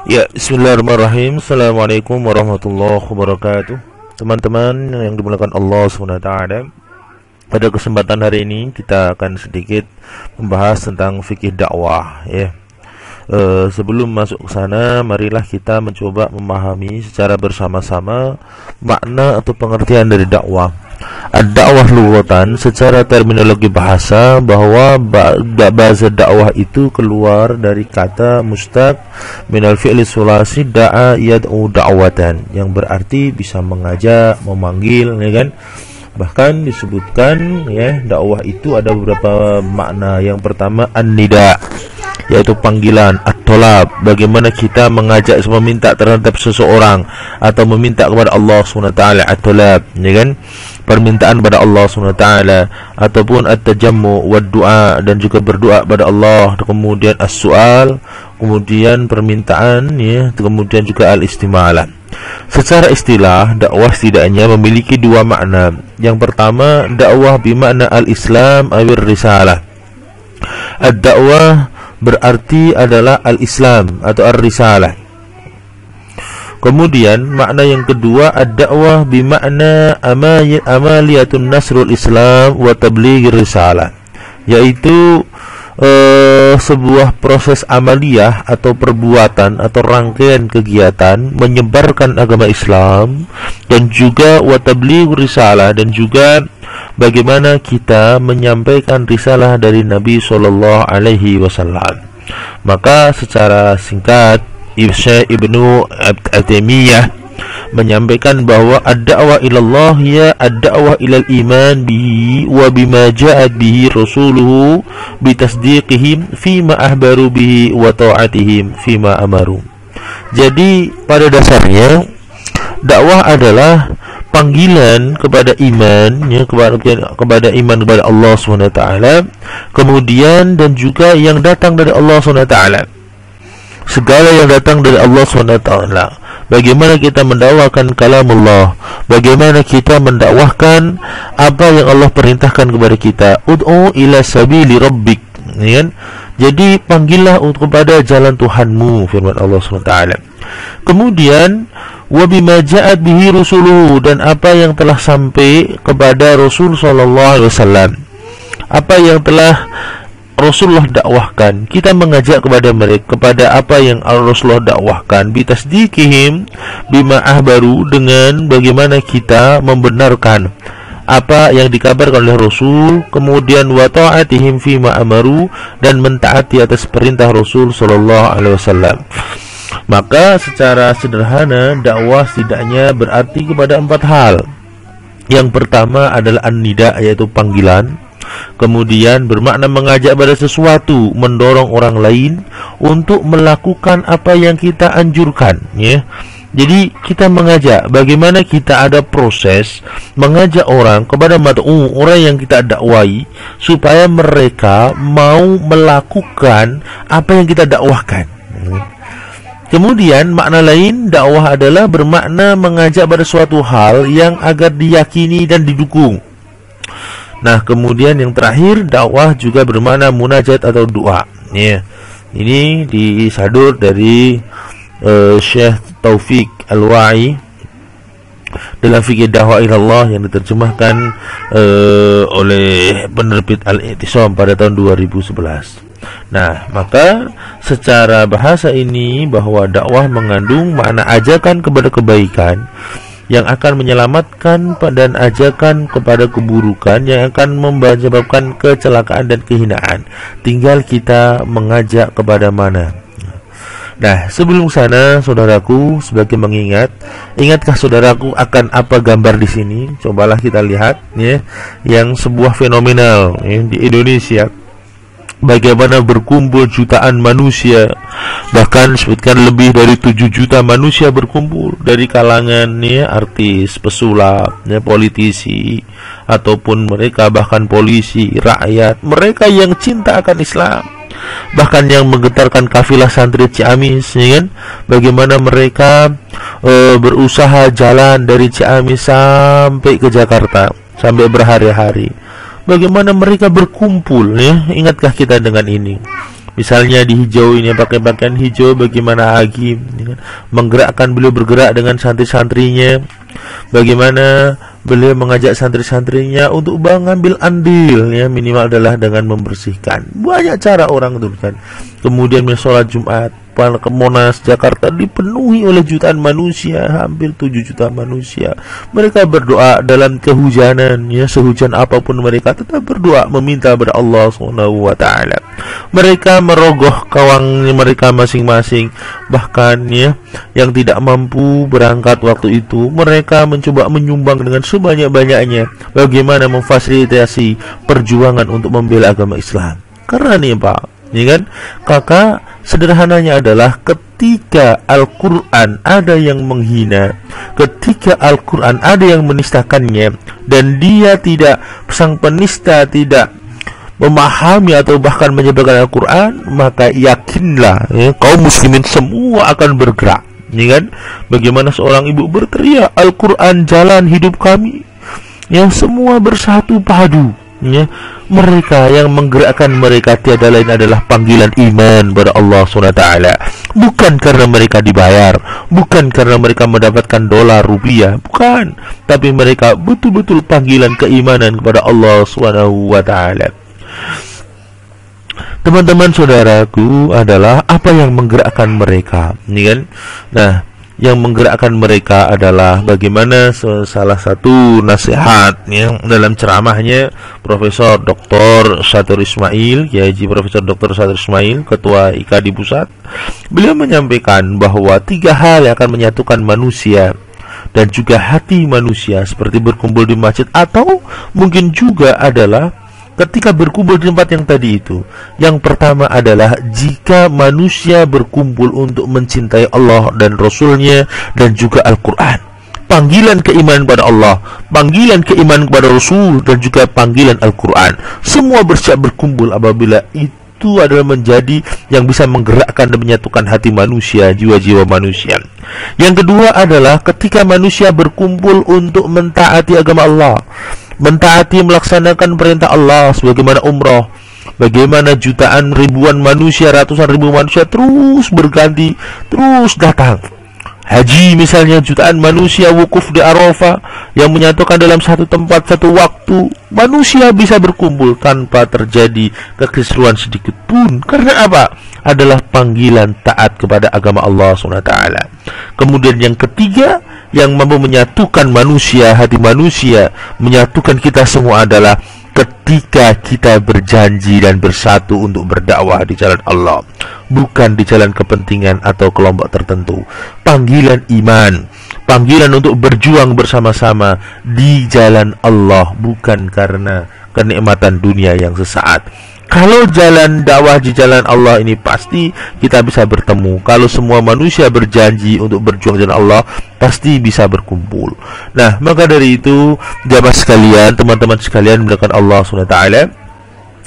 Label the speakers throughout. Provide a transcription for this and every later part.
Speaker 1: Ya, bismillahirrahmanirrahim. Assalamualaikum warahmatullahi wabarakatuh. Teman-teman yang dimuliakan Allah SWT, pada kesempatan hari ini kita akan sedikit membahas tentang fikih dakwah ya. Sebelum masuk ke sana, marilah kita mencoba memahami secara bersama-sama makna atau pengertian dari dakwah. Ad-dakwah lughatan secara terminologi bahasa, bahwa bahasa dakwah itu keluar dari kata mustaq minal fi'li sulasi da'a yad'u da'watan, yang berarti bisa mengajak, memanggil, ya kan? Bahkan disebutkan ya, dakwah itu ada beberapa makna. Yang pertama an-nida, yaitu panggilan, at-tolab, bagaimana kita mengajak, meminta terhadap seseorang atau meminta kepada Allah SWT, at-tolab, ya kan, permintaan pada Allah SWT, ataupun at-tajammu wad-du'a, dan juga berdoa pada Allah, kemudian as-su'al, kemudian permintaan ya, kemudian juga al-istimalah. Secara istilah, dakwah setidaknya memiliki dua makna. Yang pertama, dakwah bermakna al-islam awir risalah. Ad-dakwah berarti adalah al-islam atau ar-risalah. Kemudian makna yang kedua, ad-dakwah bermakna amaliyatun nasrul islam wa tablighir risalah, yaitu sebuah proses amaliyah atau perbuatan atau rangkaian kegiatan menyebarkan agama Islam, dan juga wa tablighir risalah, dan juga bagaimana kita menyampaikan risalah dari Nabi Sallallahu Alaihi Wasallam. Maka secara singkat, Ibnu Taimiyah menyampaikan bahwa ad-da'wah ilallah ya ad-da'wah ilal iman bihi wa bima ja'at bihi rasuluhu bitasdiqihim fima ahbaru bihi wa ta'atihim fima amaru. Jadi pada dasarnya dakwah adalah panggilan kepada iman ya, kepada iman kepada Allah SWT, kemudian dan juga yang datang dari Allah SWT, segala yang datang dari Allah SWT. Bagaimana kita mendakwakan kalamullah, bagaimana kita mendakwahkan apa yang Allah perintahkan kepada kita, ud'u ila sabili rabbik, ya kan? Jadi panggillah kepada jalan Tuhanmu, firman Allah SWT. Kemudian wa bima ja'at bihi rusuluhu, dan apa yang telah sampai kepada Rasul sallallahu alaihi wasallam, apa yang telah Rasulullah dakwahkan, kita mengajak kepada mereka, kepada apa yang Rasulullah dakwahkan, bitasdiqihim bima ahbaru, dengan bagaimana kita membenarkan apa yang dikabarkan oleh Rasul, kemudian wa ta'atihim fima amaru, dan mentaati atas perintah Rasul sallallahu alaihi wasallam. Maka secara sederhana, dakwah setidaknya berarti kepada empat hal. Yang pertama adalah an-nida, yaitu panggilan. Kemudian bermakna mengajak pada sesuatu, mendorong orang lain untuk melakukan apa yang kita anjurkan ya. Jadi kita mengajak, bagaimana kita ada proses mengajak orang kepada orang yang kita dakwai, supaya mereka mau melakukan apa yang kita dakwahkan. Kemudian makna lain, dakwah adalah bermakna mengajak pada suatu hal yang agar diyakini dan didukung. Nah, kemudian yang terakhir, dakwah juga bermakna munajat atau doa. Ya. Ini disadur dari Syekh Taufik Al-Wa'i dalam fikih dakwah ilallah, yang diterjemahkan oleh penerbit Al-I'tisam pada tahun 2011. Nah, maka secara bahasa ini, bahwa dakwah mengandung makna ajakan kepada kebaikan yang akan menyelamatkan, dan ajakan kepada keburukan yang akan menyebabkan kecelakaan dan kehinaan. Tinggal kita mengajak kepada mana. Nah, sebelum sana, saudaraku, sebagai mengingat, ingatkah saudaraku akan apa gambar di sini? Cobalah kita lihat ya, yang sebuah fenomenal ya, di Indonesia. Bagaimana berkumpul jutaan manusia, bahkan sebutkan lebih dari 7 juta manusia berkumpul dari kalangan ya, artis, pesulap, ya, politisi, ataupun mereka bahkan polisi, rakyat, mereka yang cinta akan Islam, bahkan yang menggetarkan kafilah santri Ciamis, ya kan? Bagaimana mereka berusaha jalan dari Ciamis sampai ke Jakarta, sampai berhari-hari. Bagaimana mereka berkumpul ya, ingatkah kita dengan ini? Misalnya di hijau ini pakai pakaian hijau, bagaimana Hakim menggerakkan beliau bergerak dengan santri-santrinya, bagaimana beliau mengajak santri-santrinya untuk mengambil andil, ya minimal adalah dengan membersihkan. Banyak cara orang itu kan. Kemudian sholat Jumat ke Monas Jakarta dipenuhi oleh jutaan manusia, hampir 7 juta manusia. Mereka berdoa dalam kehujanan, ya sehujan apapun mereka tetap berdoa meminta kepada Allah Subhanahu wa taala. Mereka merogoh kawang mereka masing-masing, bahkan ya yang tidak mampu berangkat waktu itu mereka mencoba menyumbang dengan sebanyak-banyaknya bagaimana memfasilitasi perjuangan untuk membela agama Islam. Karena nih Pak, ya kan, kakak sederhananya adalah ketika Al-Quran ada yang menghina, ketika Al-Quran ada yang menistakannya, dan dia tidak, sang penista tidak memahami atau bahkan menyebarkan Al-Quran, maka yakinlah ya, kaum muslimin semua akan bergerak, ya kan? Bagaimana seorang ibu berteriak, Al-Quran jalan hidup kami, yang semua bersatu padu, ya. Mereka yang menggerakkan mereka tiada lain adalah panggilan iman kepada Allah SWT. Bukan karena mereka dibayar, bukan karena mereka mendapatkan dolar rupiah, bukan, tapi mereka betul-betul panggilan keimanan kepada Allah SWT. Teman-teman saudaraku, adalah apa yang menggerakkan mereka, ini kan? Nah, yang menggerakkan mereka adalah bagaimana salah satu nasihat yang dalam ceramahnya Profesor Dr. Satur Ismail, Kiai Profesor Dr. Satur Ismail, Ketua IKADI Pusat. Beliau menyampaikan bahwa 3 hal yang akan menyatukan manusia dan juga hati manusia seperti berkumpul di masjid, atau mungkin juga adalah ketika berkumpul di tempat yang tadi itu. Yang pertama adalah jika manusia berkumpul untuk mencintai Allah dan Rasulnya dan juga Al-Quran. Panggilan keimanan kepada Allah, panggilan keimanan kepada Rasul, dan juga panggilan Al-Quran. Semua bersiap berkumpul apabila itu adalah menjadi yang bisa menggerakkan dan menyatukan hati manusia, jiwa-jiwa manusia. Yang kedua adalah ketika manusia berkumpul untuk mentaati agama Allah, mentaati melaksanakan perintah Allah, sebagaimana umrah, bagaimana jutaan ribuan manusia, ratusan ribu manusia terus berganti, terus datang. Haji misalnya, jutaan manusia wukuf di Arafah yang menyatukan dalam satu tempat, satu waktu. Manusia bisa berkumpul tanpa terjadi kekisruan sedikit pun. Karena apa? Adalah panggilan taat kepada agama Allah SWT. Kemudian yang ketiga, yang mampu menyatukan manusia, hati manusia, menyatukan kita semua adalah ketika kita berjanji dan bersatu untuk berdakwah di jalan Allah, bukan di jalan kepentingan atau kelompok tertentu. Panggilan iman, panggilan untuk berjuang bersama-sama di jalan Allah, bukan karena kenikmatan dunia yang sesaat. Kalau jalan dakwah di jalan Allah ini pasti kita bisa bertemu. Kalau semua manusia berjanji untuk berjuang di jalan Allah, pasti bisa berkumpul. Nah, maka dari itu jamaah sekalian, teman-teman sekalian melakukan Allah SWT,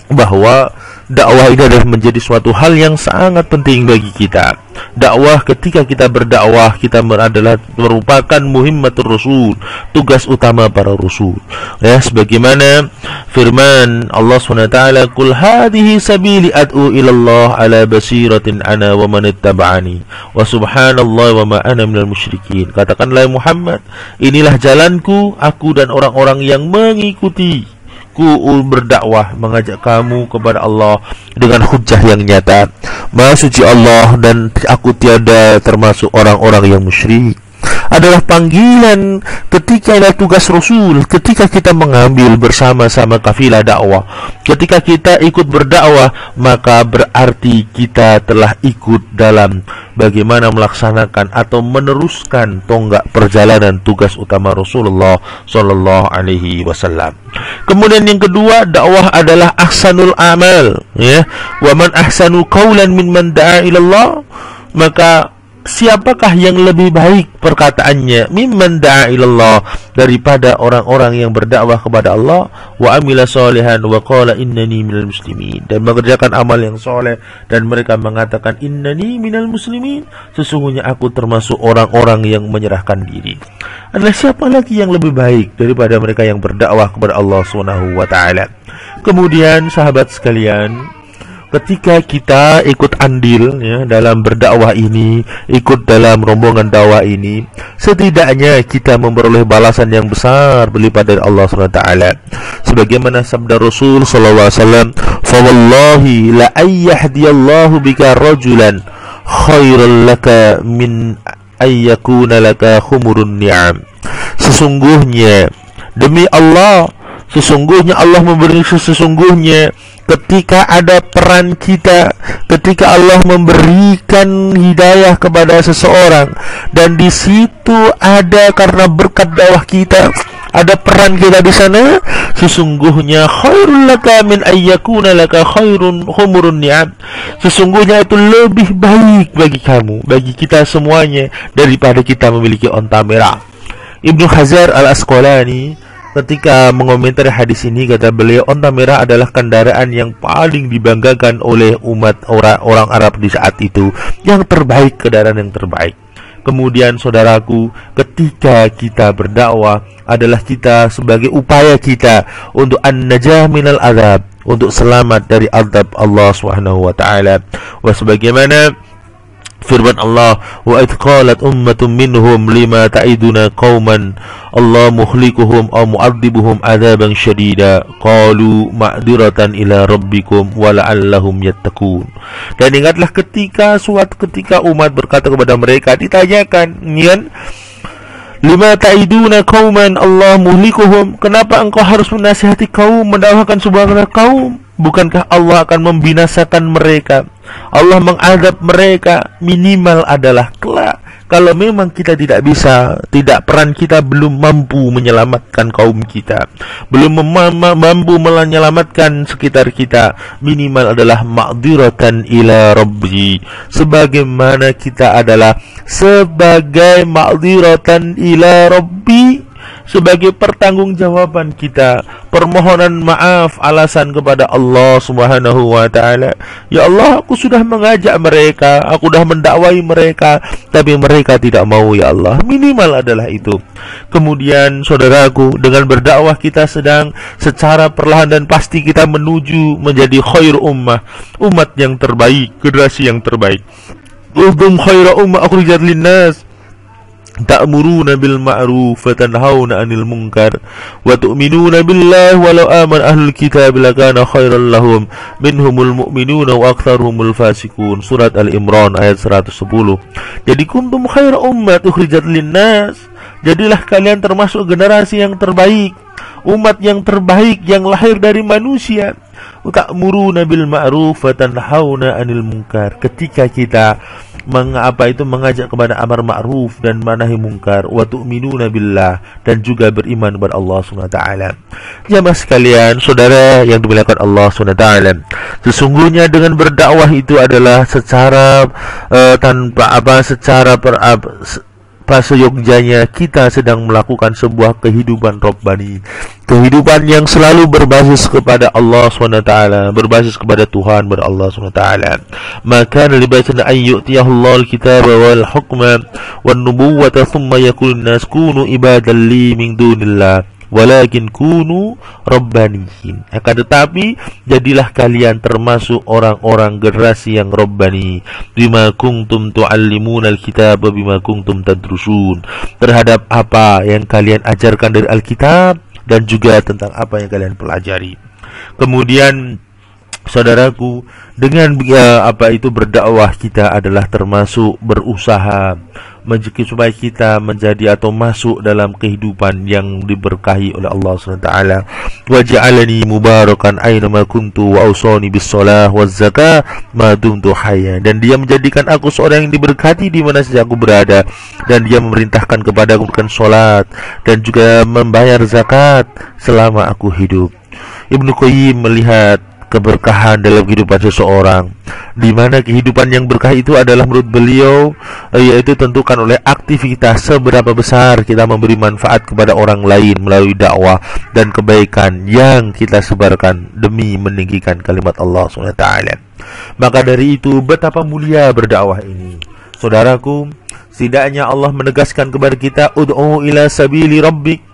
Speaker 1: bahwa dakwah ini adalah menjadi suatu hal yang sangat penting bagi kita. Dakwah, ketika kita berdakwah, kita adalah merupakan muhimmatur rasul, tugas utama para rasul. Ya, sebagaimana firman Allah SWT, "Qul hadhihi sabili ad'u ila Allah ala basiratin ana wa man ittaba'ani wa subhanallahi wa ma ana minal musyrikin." Katakanlah Muhammad, inilah jalanku, aku dan orang-orang yang mengikuti berdakwah, mengajak kamu kepada Allah dengan hujjah yang nyata. Maha suci Allah, dan aku tiada termasuk orang-orang yang musyrik. Adalah panggilan ketika ada tugas Rasul, ketika kita mengambil bersama-sama kafilah dakwah, ketika kita ikut berdakwah, maka berarti kita telah ikut dalam bagaimana melaksanakan atau meneruskan tonggak perjalanan tugas utama Rasulullah Sallallahu Alaihi Wasallam. Kemudian yang kedua, dakwah adalah ahsanul amal, ya. Wa man ahsanu qawlan mimman da'a ila Allah. Maka siapakah yang lebih baik perkataannya, mimman da'a ilallah, daripada orang-orang yang berdakwah kepada Allah, wa amila sholihan wa qala innani minal muslimin, dan mengerjakan amal yang soleh dan mereka mengatakan innani minal muslimin, sesungguhnya aku termasuk orang-orang yang menyerahkan diri. Adalah siapa lagi yang lebih baik daripada mereka yang berdakwah kepada Allah Subhanahu wa taala? Kemudian sahabat sekalian, ketika kita ikut andil ya dalam berdakwah ini, ikut dalam rombongan dakwah ini, setidaknya kita memperoleh balasan yang besar berlipat dari Allah SWT. Sebagaimana sabda Rasul SAW, "Fa wallahi la ayyahdiyallahu bika rajulan khairan laka min ayyakuna laka khumurun ni'am." Sesungguhnya, demi Allah, sesungguhnya Allah memberi sesungguhnya ketika ada peran kita, ketika Allah memberikan hidayah kepada seseorang, dan di situ ada karena berkat dakwah kita, ada peran kita di sana, sesungguhnya khairul laka min ayyakuna laka khairun khumurun ni'am. Sesungguhnya itu lebih baik bagi kamu, bagi kita semuanya, daripada kita memiliki onta merah. Ibnu Hajar al-Asqalani ketika mengomentari hadis ini, kata beliau, onta merah adalah kendaraan yang paling dibanggakan oleh umat orang Arab di saat itu, yang terbaik, kendaraan yang terbaik. Kemudian saudaraku, ketika kita berdakwah adalah kita sebagai upaya kita untuk an-najah minal azab, untuk selamat dari azab Allah Subhanahu wa taala. Wa sebagaimana firman Allah, wa idh qalat ummatun minhum lima ta'iduna qauman Allah muhlikuhum aw mu'adzibuhum adzaban syadida qalu ma'dziratan ila rabbikum wa la'allahum yattaqun. Dan ingatlah suatu ketika umat berkata kepada mereka, ditanyakan, lima ta'iduna qauman Allah muhlikuhum, kenapa engkau harus menasihati kaum, mendakwahkan sebuah kaum? Bukankah Allah akan membinasakan mereka, Allah mengazab mereka? Minimal adalah kelak kalau memang kita tidak bisa, peran kita belum mampu menyelamatkan kaum kita, belum mampu menyelamatkan sekitar kita, minimal adalah ma'dziratan ila rabbi, sebagaimana kita adalah sebagai ma'dziratan ila rabbi, sebagai pertanggungjawaban kita, permohonan maaf, alasan kepada Allah Subhanahu wa taala. Ya Allah, aku sudah mengajak mereka, aku sudah mendakwai mereka, tapi mereka tidak mau, ya Allah. Minimal adalah itu. Kemudian saudaraku, dengan berdakwah kita sedang secara perlahan dan pasti kita menuju menjadi khair ummah, umat yang terbaik, generasi yang terbaik. Kuntum khaira ummah ukhrijat linnas ta'muruna bil ma'ruf wa tanhauna 'anil munkar wa tu'minuna billahi walau amana ahlul kitab lakana khairan lahum minhumul mu'minuna wa aktsaruhumul fasiqun. Surat Al-Imran ayat 110. Jadi kuntum khaira ummat ukhrijat linnas, jadilah kalian termasuk generasi yang terbaik, umat yang terbaik yang lahir dari manusia. Ta'muruna bil ma'ruf wa tanhauna 'anil munkar, ketika kita mengajak kepada amar ma'ruf dan manahi munkar, wa tu'minuna billah, dan juga beriman kepada Allah SWT. Jamaah sekalian, saudara yang dimuliakan Allah SWT, sesungguhnya dengan berdakwah itu adalah secara seyogjanya kita sedang melakukan sebuah kehidupan robbani, kehidupan yang selalu berbasis kepada Allah SWT, berbasis kepada Tuhan, kepada Allah SWT. Maka libasan ayyutiyahullahu al-kitaba wal hukma wan nubuwwata thumma yaqulun nas kunu ibadan li min dunillah walakin kunu rabbaniyin. Akan tetapi jadilah kalian termasuk orang-orang generasi yang rabbani, bima kuntum tuallimuna alkitab bima kuntum tadrusun, terhadap apa yang kalian ajarkan dari Alkitab dan juga tentang apa yang kalian pelajari. Kemudian saudaraku, dengan berdakwah kita adalah termasuk berusaha supaya kita menjadi atau masuk dalam kehidupan yang diberkahi oleh Allah SWT. Wa ja'alani mubarakan aina ma kuntu wa awsani bis shalah waz zakah ma dumtu hayya, dan dia menjadikan aku seorang yang diberkati di mana saja aku berada, dan dia memerintahkan kepada aku melakukan salat dan juga membayar zakat selama aku hidup. Ibnu Qayyim melihat keberkahan dalam kehidupan seseorang, di mana kehidupan yang berkah itu adalah menurut beliau yaitu tentukan oleh aktivitas seberapa besar kita memberi manfaat kepada orang lain melalui dakwah dan kebaikan yang kita sebarkan demi meninggikan kalimat Allah SWT. Maka dari itu betapa mulia berdakwah ini, saudaraku. Setidaknya Allah menegaskan kepada kita, ud'u ila sabili rabbik,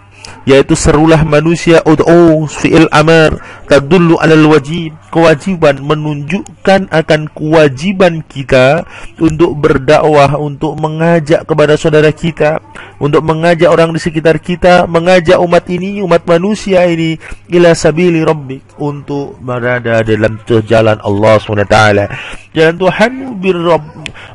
Speaker 1: yaitu serulah manusia, ud'u fi'il amar tadullu alal wajib, kewajiban, menunjukkan akan kewajiban kita untuk berdakwah, untuk mengajak kepada saudara kita, untuk mengajak orang di sekitar kita, mengajak umat ini, umat manusia ini ila sabili rabbik, untuk berada dalam jalan Allah SWT, jalan Tuhanmu,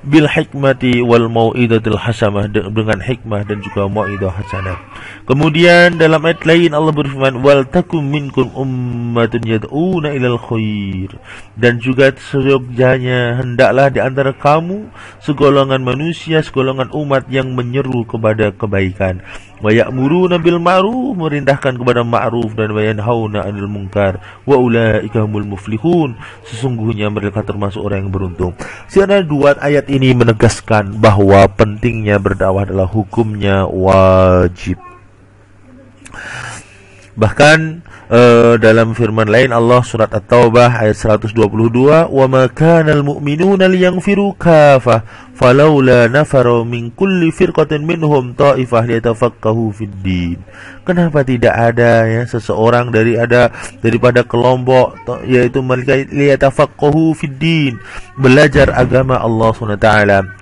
Speaker 1: bil hikmati wal mau'idatil hasanah, dengan hikmah dan juga mau'idah hasanah. Kemudian dalam ayat lain Allah berfirman, wal takum minkum ummatun yad'una ilal khair, dan juga seyogyanya hendaklah di antara kamu segolongan manusia, segolongan umat yang menyeru kepada kebaikan. Wa ya'muruna bil ma'ruf, merintahkan kepada ma'ruf, dan wa yanhauna 'anil munkar, wa ulaika humul muflihun, sesungguhnya mereka termasuk orang yang beruntung. Sebenarnya dua ayat ini menegaskan bahwa pentingnya berdakwah adalah hukumnya wajib. Bahkan dalam firman lain Allah surat At-Taubah ayat 122, wa ma kana al-mu'minuna liyanfiru kafah falaula nafaru min kulli firqatin minhum ta'ifah liyatafaqahu fid din. Kenapa tidak ada seseorang daripada kelompok, yaitu mereka liyatafaqahu fid din, belajar agama Allah SWT.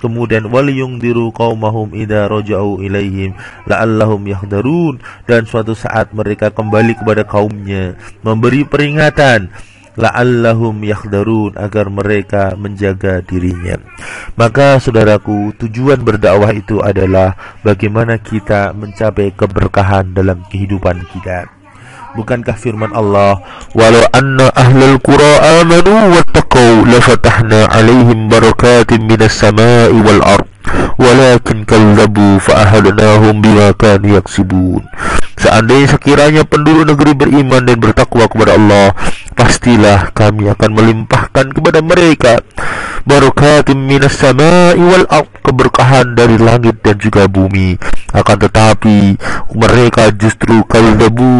Speaker 1: Kemudian waliyungdiru qaumahum idza raja'u ilaihim la'allahum yahdharun, dan suatu saat mereka kembali kepada kaumnya, memberi peringatan, la'allahum yahdharun, agar mereka menjaga dirinya. Maka saudaraku, tujuan berdakwah itu adalah bagaimana kita mencapai keberkahan dalam kehidupan kita. Bukankah firman Allah, walau anna ahlal qura amanu wattaqau lafatahna alaihim barakatin minas samai wal ard walakin kadzabu fa'ahadnahum bima kanu yaksibun. Seandainya sekiranya penduduk negeri beriman dan bertakwa kepada Allah, pastilah kami akan melimpahkan kepada mereka barakatim minas samai wal ard, keberkahan dari langit dan juga bumi. Akan tetapi mereka justru kadzabu,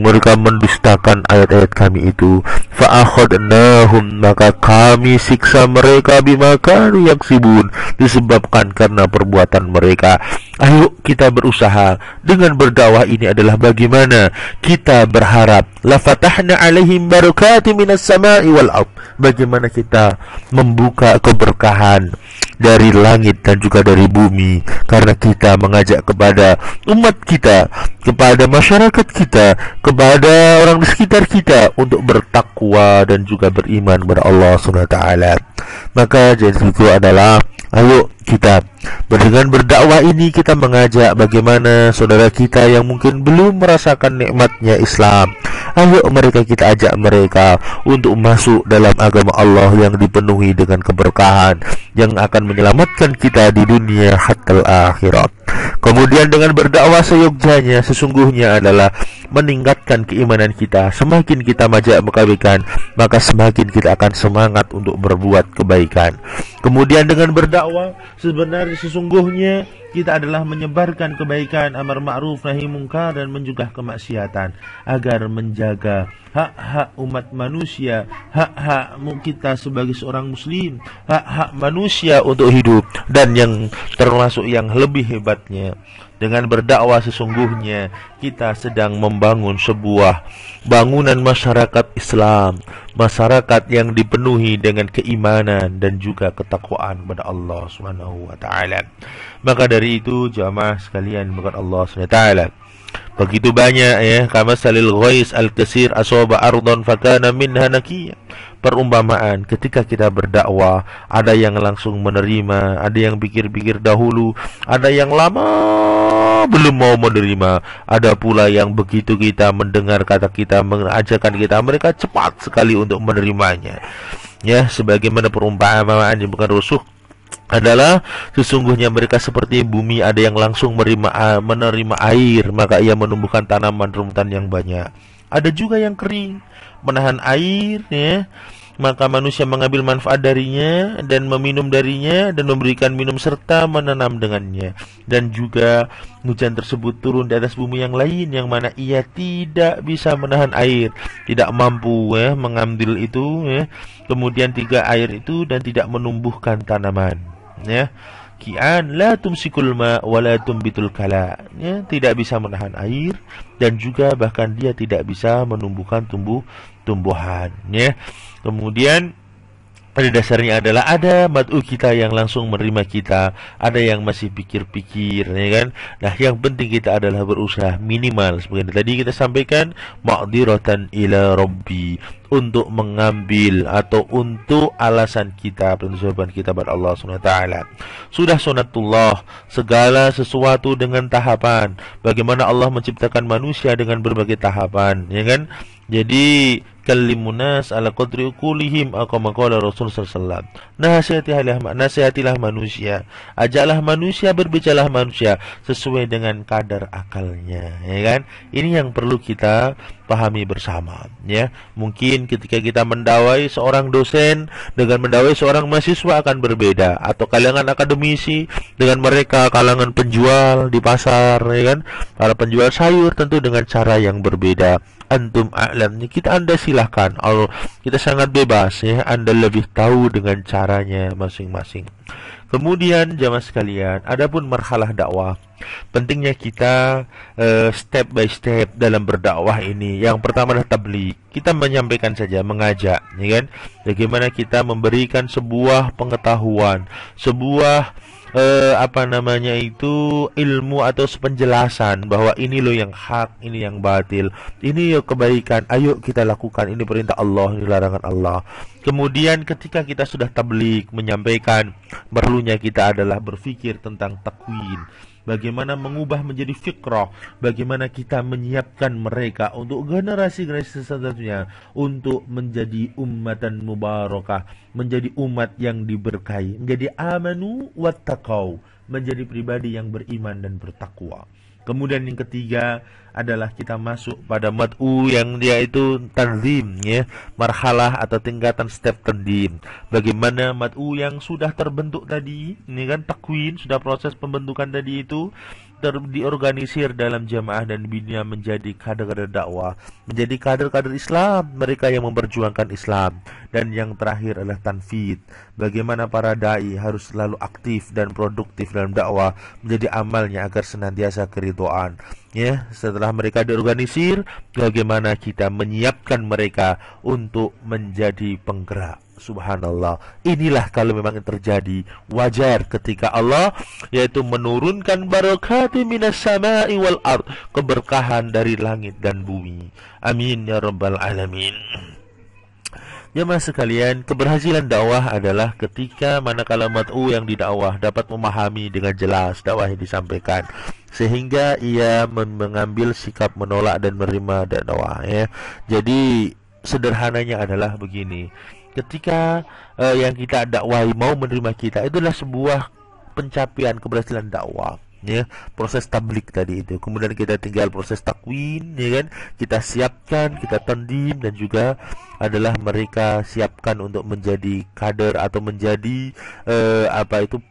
Speaker 1: mereka mendustakan ayat-ayat kami itu. Fa'akhadnahum, maka kami siksa mereka bima kanu yaksibun, disebabkan karena perbuatan mereka. Ayo kita berusaha dengan berdakwah ini adalah bagaimana kita berharap la fatahna alaihim barakatim minas samai wal ard, bagaimana kita membuka keberkahan dari langit dan juga dari bumi, karena kita mengajak kepada umat kita, kepada masyarakat kita, kepada orang di sekitar kita untuk bertakwa dan juga beriman kepada Allah SWT. Maka jadi itu adalah, ayo kita dengan berdakwah ini kita mengajak bagaimana saudara kita yang mungkin belum merasakan nikmatnya Islam. Ayo kita ajak mereka untuk masuk dalam agama Allah yang dipenuhi dengan keberkahan, yang akan menyelamatkan kita di dunia hatta akhirat. Kemudian dengan berdakwah seyogyanya sesungguhnya adalah meningkatkan keimanan kita. Semakin kita mengajak kebaikan, maka semakin kita akan semangat untuk berbuat kebaikan. Kemudian dengan berdakwah sebenarnya sesungguhnya kita adalah menyebarkan kebaikan, amar ma'ruf nahi mungkar, dan mencegah kemaksiatan, agar menjaga hak-hak umat manusia, hak-hak kita sebagai seorang muslim, hak-hak manusia untuk hidup. Dan yang termasuk yang lebih hebatnya, dengan berdakwah sesungguhnya kita sedang membangun sebuah bangunan masyarakat Islam, masyarakat yang dipenuhi dengan keimanan dan juga ketakwaan kepada Allah Subhanahu wa taala. Maka dari itu jamaah sekalian berkat Allah Subhanahu wa taala, begitu banyak kama salil ghais al-kasir asaba ardon fakana minha nakiyah. Perumpamaan ketika kita berdakwah, ada yang langsung menerima, ada yang pikir-pikir dahulu, ada yang lama belum mau menerima, ada pula yang begitu kita mendengar kata kita, mengajarkan kita, mereka cepat sekali untuk menerimanya. Ya, sebagaimana perumpamaan yang bukan rusuh adalah sesungguhnya mereka seperti bumi, ada yang langsung menerima air, maka ia menumbuhkan tanaman rumputan yang banyak. Ada juga yang kering, menahan air, maka manusia mengambil manfaat darinya dan meminum darinya dan memberikan minum serta menanam dengannya. Dan juga hujan tersebut turun di atas bumi yang lain, yang mana ia tidak bisa menahan air, tidak mampu mengambil itu, kemudian tiga air itu, dan tidak menumbuhkan tanaman. ki'an la tumsikul ma wa la tumbitul kala, ya, tidak bisa menahan air dan juga bahkan dia tidak bisa menumbuhkan tumbuhan, ya. Kemudian pada dasarnya adalah ada mad'u kita yang langsung menerima kita, ada yang masih pikir-pikir, ya kan? Nah, yang penting kita adalah berusaha minimal seperti tadi kita sampaikan, ma'diratan ila rabbi, untuk mengambil atau untuk alasan kita, jawaban kita pada Allah Subhanahu wa taala. Sudah sunatullah, segala sesuatu dengan tahapan. Bagaimana Allah menciptakan manusia dengan berbagai tahapan, ya kan? Jadi kalimunas ala qadri ukulihim, kama qala Rasul sallallahu alaihi wasallam. Nasihatilah manusia, ajaklah manusia, berbicaralah manusia sesuai dengan kadar akalnya, ya kan? Ini yang perlu kita pahami bersama, ya. Mungkin ketika kita mendawai seorang dosen dengan mendawai seorang mahasiswa akan berbeda, atau kalangan akademisi dengan mereka kalangan penjual di pasar, ya kan? Para penjual sayur tentu dengan cara yang berbeda. Antum a'lam, kita Anda silahkan, Allah, kita sangat bebas, ya, Anda lebih tahu dengan caranya masing-masing. Kemudian jamaah sekalian, adapun marhalah dakwah, pentingnya kita step by step dalam berdakwah ini. Yang pertama adalah tabligh. Kita menyampaikan saja, mengajak, ya kan? Bagaimana kita memberikan sebuah pengetahuan, sebuah ilmu atau penjelasan bahwa ini loh yang hak, ini yang batil, ini yo kebaikan, ayo kita lakukan, ini perintah Allah, ini larangan Allah. Kemudian ketika kita sudah tabligh, menyampaikan, perlunya kita adalah berpikir tentang takwin, bagaimana mengubah menjadi fikrah, bagaimana kita menyiapkan mereka untuk generasi-generasi selanjutnya untuk menjadi ummatan mubarakah, menjadi umat yang diberkahi, menjadi amanu wattaqau, menjadi pribadi yang beriman dan bertakwa. Kemudian yang ketiga adalah kita masuk pada mad'u yang dia itu tanzim, ya, marhalah atau tingkatan step tanzim. Bagaimana mad'u yang sudah terbentuk tadi, ini kan takwin, sudah proses pembentukan tadi itu diorganisir dalam jamaah dan dibina menjadi kader-kader dakwah, menjadi kader-kader Islam, mereka yang memperjuangkan Islam. Dan yang terakhir adalah tanfid, bagaimana para dai harus selalu aktif dan produktif dalam dakwah, menjadi amalnya agar senantiasa keridhaan, ya. Setelah mereka diorganisir, bagaimana kita menyiapkan mereka untuk menjadi penggerak. Subhanallah, inilah kalau memang terjadi, wajar ketika Allah yaitu menurunkan barakati minas sama'i wal ard, keberkahan dari langit dan bumi. Amin ya rabbal alamin. Jemaah sekalian, keberhasilan dakwah adalah ketika manakala mad'u yang didakwah dapat memahami dengan jelas dakwah yang disampaikan, sehingga ia mengambil sikap menolak dan menerima dakwah, ya. Jadi sederhananya adalah begini, ketika yang kita dakwai mau menerima kita, itu adalah sebuah pencapaian keberhasilan dakwah, ya. Proses tabligh tadi itu, kemudian kita tinggal proses takwin, ya kan, kita siapkan, kita tandim, dan juga adalah mereka siapkan untuk menjadi kader atau menjadi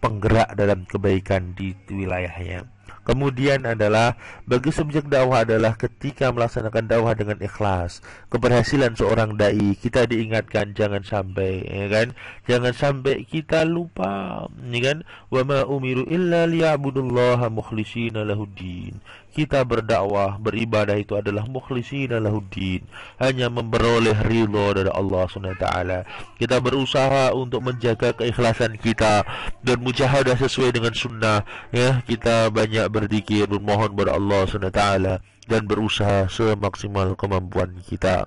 Speaker 1: penggerak dalam kebaikan di wilayahnya. Kemudian adalah bagi subjek dakwah adalah ketika melaksanakan dakwah dengan ikhlas. Keberhasilan seorang dai, kita diingatkan jangan sampai, ya kan? Jangan sampai kita lupa, ya kan? Wa ma umiru illa liya'budullaha mukhlishina lahuddin. Kita berdakwah, beribadah itu adalah mukhlishina lahuddin, hanya memperoleh ridha dari Allah Subhanahu wa taala. Kita berusaha untuk menjaga keikhlasan kita dan mujahadah sesuai dengan sunnah, ya. Kita banyak berzikir, bermohon kepada Allah Subhanahu wa taala, dan berusaha semaksimal kemampuan kita.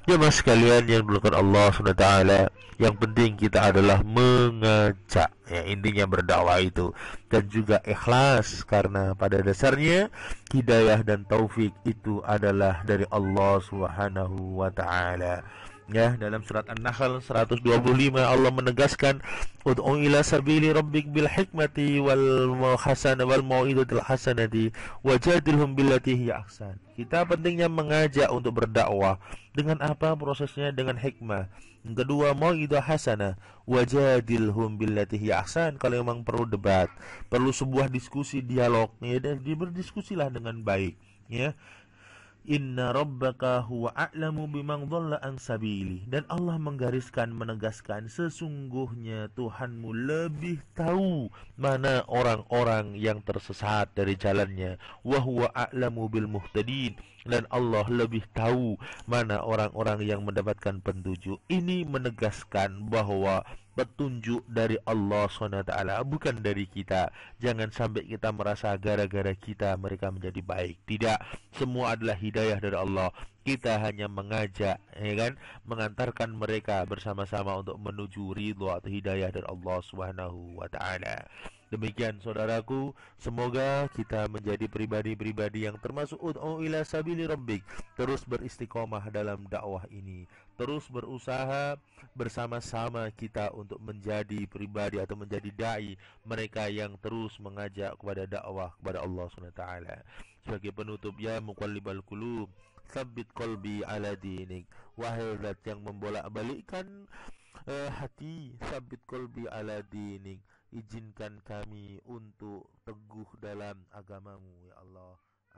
Speaker 1: Jemaah sekalian yang dimuliakan Allah Subhanahu wa taala, yang penting kita adalah mengajak, ya, intinya berdakwah itu, dan juga ikhlas, karena pada dasarnya hidayah dan taufik itu adalah dari Allah Subhanahu wa taala. Ya, dalam surat An-Nahl 125 Allah menegaskan, ud'u ila sabili rabbik bil hikmati wal mau'izatil hasanati wajadilhum billati hiya ahsan. Kita pentingnya mengajak untuk berdakwah dengan apa prosesnya? Dengan hikmah. Yang kedua, mau'izah hasanah, wajadilhum billati hiya ahsan. Kalau memang perlu debat, perlu sebuah diskusi, dialog, ya, berdiskusilah dengan baik, ya. Inna rabbaka huwa a'lamu biman dhalla an sabili. Dan Allah menggariskan, menegaskan, sesungguhnya Tuhanmu lebih tahu mana orang-orang yang tersesat dari jalannya. Wa huwa a'lamu bil muhtadin. Dan Allah lebih tahu mana orang-orang yang mendapatkan petunjuk. Ini menegaskan bahwa petunjuk dari Allah SWT, bukan dari kita. Jangan sampai kita merasa gara-gara kita mereka menjadi baik. Tidak, semua adalah hidayah dari Allah. Kita hanya mengajak, ya kan, mengantarkan mereka bersama-sama untuk menuju ridho atau hidayah dari Allah SWT. Demikian saudaraku, semoga kita menjadi pribadi-pribadi yang termasuk ud'u ila sabili rabbik, terus beristiqomah dalam dakwah ini, terus berusaha bersama-sama kita untuk menjadi pribadi atau menjadi dai mereka yang terus mengajak kepada dakwah kepada Allah SWT. Sebagai penutup, ya muqallibal qulub, tsabbit qalbi ala dinik. Wahai zat yang membolak-balikkan hati, sabit qalbi ala dinik, izinkan kami untuk teguh dalam agamamu ya Allah.